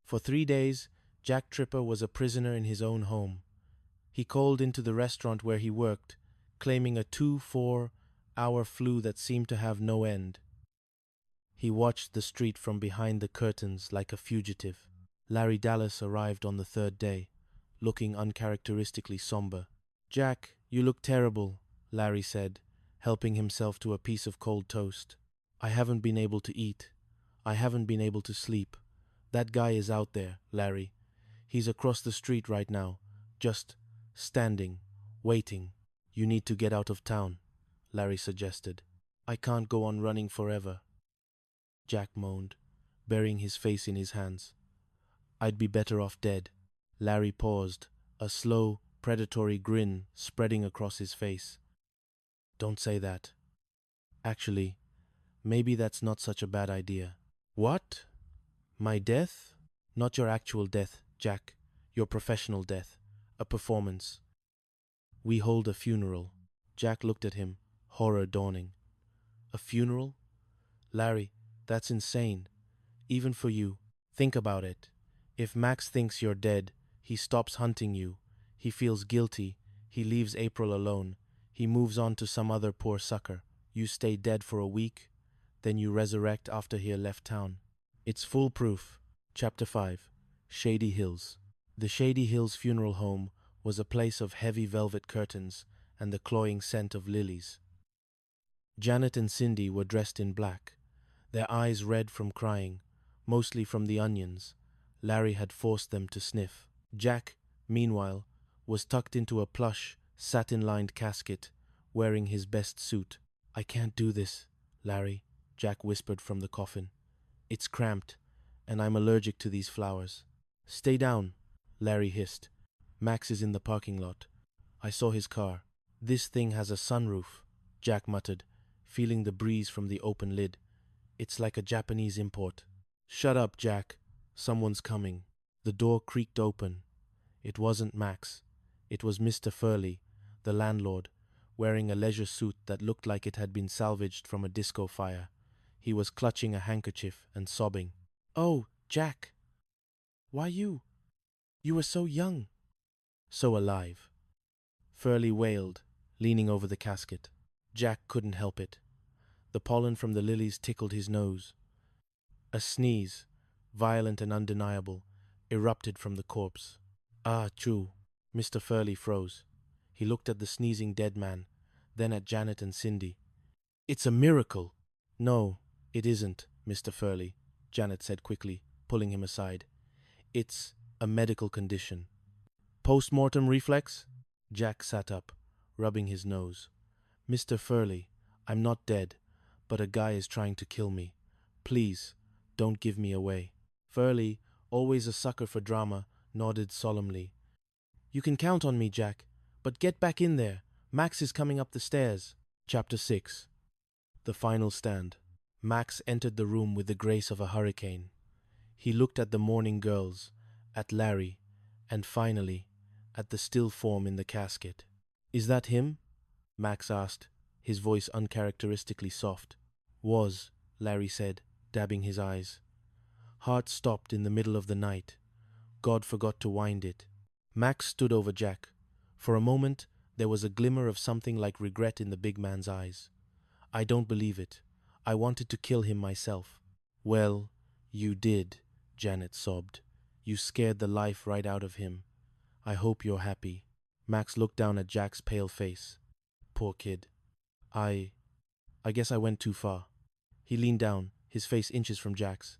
For 3 days, Jack Tripper was a prisoner in his own home. He called into the restaurant where he worked, claiming a 2-4 hour flu that seemed to have no end. He watched the street from behind the curtains like a fugitive. Larry Dallas arrived on the third day, looking uncharacteristically somber. "Jack, you look terrible," Larry said, helping himself to a piece of cold toast. "I haven't been able to eat. I haven't been able to sleep. That guy is out there, Larry. He's across the street right now, just standing, waiting." "You need to get out of town," Larry suggested. "I can't go on running forever," Jack moaned, burying his face in his hands. "I'd be better off dead." Larry paused, a slow, predatory grin spreading across his face. "Don't say that. Actually, maybe that's not such a bad idea." "What? My death?" "Not your actual death, Jack. Your professional death. A performance. We hold a funeral." Jack looked at him, horror dawning. "A funeral? Larry, that's insane. Even for you. Think about it. If Max thinks you're dead, he stops hunting you. He feels guilty. He leaves April alone. He moves on to some other poor sucker. You stay dead for a week, then you resurrect after he left town. It's foolproof." Chapter 5. Shady Hills. The Shady Hills funeral home was a place of heavy velvet curtains and the cloying scent of lilies. Janet and Cindy were dressed in black, their eyes red from crying, mostly from the onions Larry had forced them to sniff. Jack, meanwhile, was tucked into a plush, satin-lined casket, wearing his best suit. "I can't do this, Larry," Jack whispered from the coffin. "It's cramped, and I'm allergic to these flowers." "Stay down," Larry hissed. "Max is in the parking lot. I saw his car." "This thing has a sunroof," Jack muttered, feeling the breeze from the open lid. "It's like a Japanese import." "Shut up, Jack. Someone's coming." The door creaked open. It wasn't Max. It was Mr. Furley, the landlord, wearing a leisure suit that looked like it had been salvaged from a disco fire. He was clutching a handkerchief and sobbing. "Oh, Jack. Why you? You were so young." "So alive," Furley wailed, leaning over the casket. Jack couldn't help it. The pollen from the lilies tickled his nose. A sneeze, violent and undeniable, erupted from the corpse. "Ah, true." Mr. Furley froze. He looked at the sneezing dead man, then at Janet and Cindy. "It's a miracle." "No, it isn't, Mr. Furley," Janet said quickly, pulling him aside. "It's a medical condition." "Post-mortem reflex?" Jack sat up, rubbing his nose. "Mr. Furley, I'm not dead, but a guy is trying to kill me. Please, don't give me away." Furley, always a sucker for drama, nodded solemnly. "You can count on me, Jack, but get back in there. Max is coming up the stairs." Chapter 6. The Final Stand. Max entered the room with the grace of a hurricane. He looked at the mourning girls, at Larry, and finally, at the still form in the casket. "Is that him?" Max asked, his voice uncharacteristically soft. "Was," Larry said, dabbing his eyes. "Heart stopped in the middle of the night. God forgot to wind it." Max stood over Jack. For a moment, there was a glimmer of something like regret in the big man's eyes. "I don't believe it. I wanted to kill him myself." "Well, you did," Janet sobbed. "You scared the life right out of him. I hope you're happy." Max looked down at Jack's pale face. "Poor kid. I guess I went too far." He leaned down, his face inches from Jack's.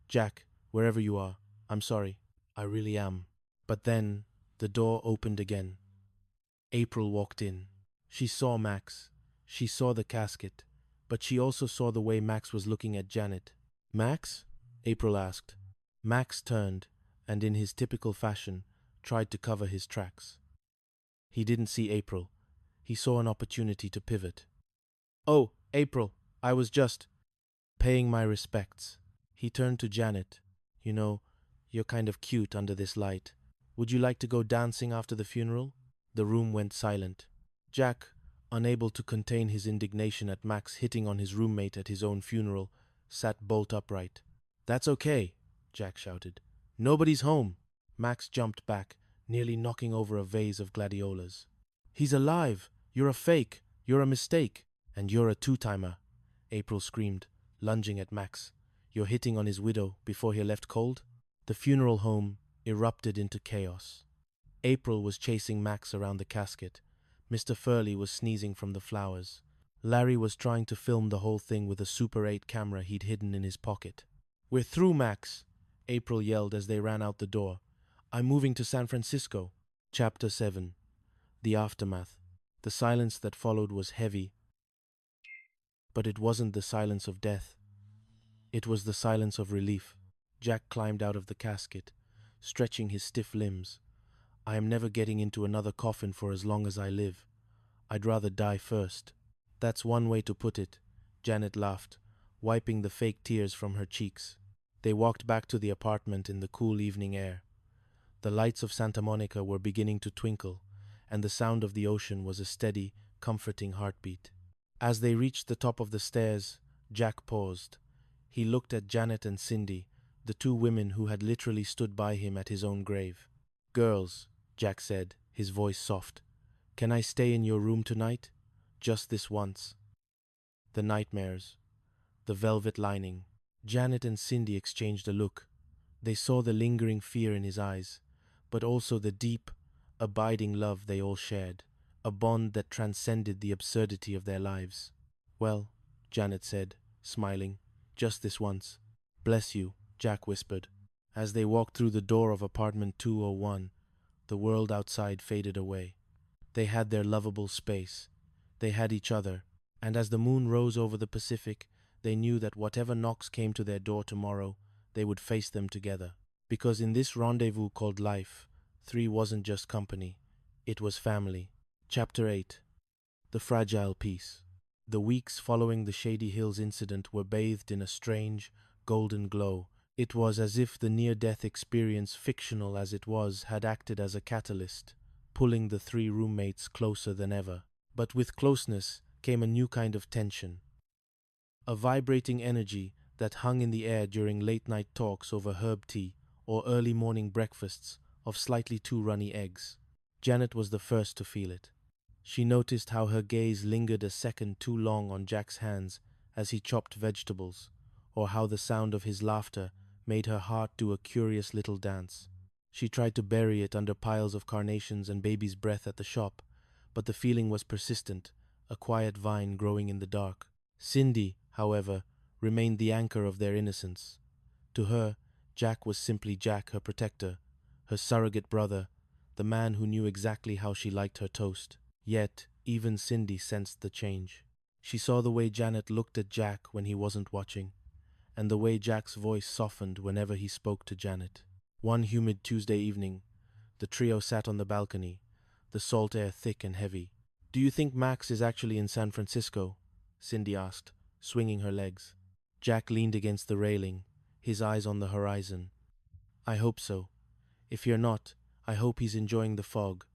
"Jack, wherever you are, I'm sorry. I really am." But then, the door opened again. April walked in. She saw Max. She saw the casket. But she also saw the way Max was looking at Janet. "Max?" April asked. Max turned, and in his typical fashion, tried to cover his tracks. He didn't see April. He saw an opportunity to pivot. "Oh, April, I was just paying my respects." He turned to Janet. "You know, you're kind of cute under this light. Would you like to go dancing after the funeral?" The room went silent. Jack, unable to contain his indignation at Max hitting on his roommate at his own funeral, sat bolt upright. "That's okay," Jack shouted. Nobody's home. Max jumped back, nearly knocking over a vase of gladiolas. He's alive! You're a fake! You're a mistake! And you're a two-timer! April screamed, lunging at Max. You're hitting on his widow before he left cold? The funeral home erupted into chaos. April was chasing Max around the casket. Mr. Furley was sneezing from the flowers. Larry was trying to film the whole thing with a Super 8 camera he'd hidden in his pocket. We're through, Max! April yelled as they ran out the door. I'm moving to San Francisco. Chapter 7. The Aftermath. The silence that followed was heavy, but it wasn't the silence of death. It was the silence of relief. Jack climbed out of the casket, stretching his stiff limbs. I am never getting into another coffin for as long as I live. I'd rather die first. That's one way to put it, Janet laughed, wiping the fake tears from her cheeks. They walked back to the apartment in the cool evening air. The lights of Santa Monica were beginning to twinkle, and the sound of the ocean was a steady, comforting heartbeat. As they reached the top of the stairs, Jack paused. He looked at Janet and Cindy, the two women who had literally stood by him at his own grave. Girls, Jack said, his voice soft, can I stay in your room tonight? Just this once. The nightmares. The velvet lining. Janet and Cindy exchanged a look. They saw the lingering fear in his eyes, but also the deep, abiding love they all shared, a bond that transcended the absurdity of their lives. Well, Janet said, smiling, just this once. Bless you, Jack whispered. As they walked through the door of apartment 201, the world outside faded away. They had their lovable space. They had each other, and as the moon rose over the Pacific, they knew that whatever knocks came to their door tomorrow, they would face them together. Because in this rendezvous called life, 3 wasn't just company, it was family. Chapter 8. The Fragile Peace. The weeks following the Shady Hills incident were bathed in a strange, golden glow. It was as if the near-death experience, fictional as it was, had acted as a catalyst, pulling the 3 roommates closer than ever. But with closeness came a new kind of tension. A vibrating energy that hung in the air during late-night talks over herb tea or early morning breakfasts of slightly too runny eggs. Janet was the first to feel it. She noticed how her gaze lingered a second too long on Jack's hands as he chopped vegetables, or how the sound of his laughter made her heart do a curious little dance. She tried to bury it under piles of carnations and baby's breath at the shop, but the feeling was persistent, a quiet vine growing in the dark. Cindy, however, remained the anchor of their innocence. To her, Jack was simply Jack, her protector, her surrogate brother, the man who knew exactly how she liked her toast. Yet, even Cindy sensed the change. She saw the way Janet looked at Jack when he wasn't watching, and the way Jack's voice softened whenever he spoke to Janet. One humid Tuesday evening, the trio sat on the balcony, the salt air thick and heavy. "Do you think Max is actually in San Francisco?" Cindy asked, swinging her legs. Jack leaned against the railing, his eyes on the horizon. "I hope so. If you're not, I hope he's enjoying the fog.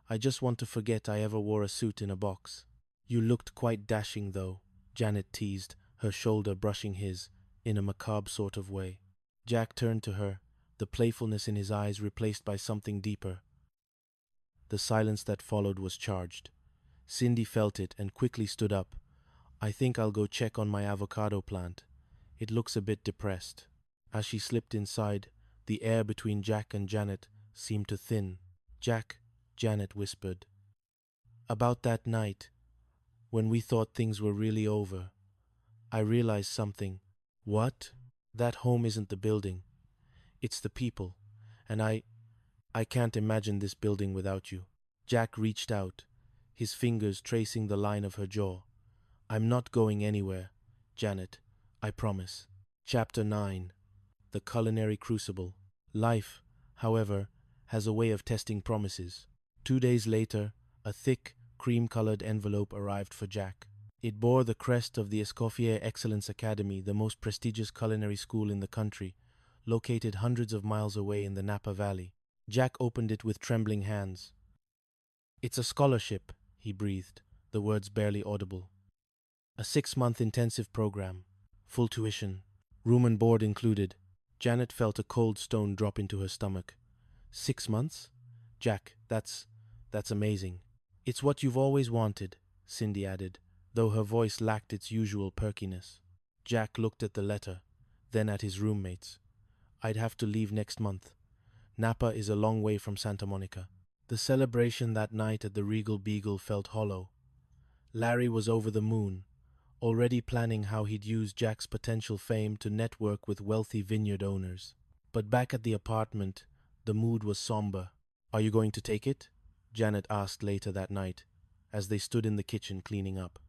I just want to forget I ever wore a suit in a box." "You looked quite dashing, though," Janet teased, her shoulder brushing his, in a macabre sort of way. Jack turned to her, the playfulness in his eyes replaced by something deeper. The silence that followed was charged. Cindy felt it and quickly stood up. "I think I'll go check on my avocado plant. It looks a bit depressed." As she slipped inside, the air between Jack and Janet seemed to thin. "Jack," Janet whispered, "about that night, when we thought things were really over, I realized something." "What?" "That home isn't the building. It's the people. And I can't imagine this building without you." Jack reached out, his fingers tracing the line of her jaw. "I'm not going anywhere, Janet. I promise." Chapter 9. The Culinary Crucible. Life, however, has a way of testing promises. 2 days later, a thick, cream-colored envelope arrived for Jack. It bore the crest of the Escoffier Excellence Academy, the most prestigious culinary school in the country, located hundreds of miles away in the Napa Valley. Jack opened it with trembling hands. "It's a scholarship," he breathed, the words barely audible. "A 6-month intensive program. Full tuition. Room and board included." Janet felt a cold stone drop into her stomach. 6 months? Jack, that's amazing. It's what you've always wanted, Cindy added, though her voice lacked its usual perkiness. Jack looked at the letter, then at his roommates. I'd have to leave next month. Napa is a long way from Santa Monica. The celebration that night at the Regal Beagle felt hollow. Larry was over the moon, already planning how he'd use Jack's potential fame to network with wealthy vineyard owners. But back at the apartment, the mood was somber. Are you going to take it? Janet asked later that night, as they stood in the kitchen cleaning up.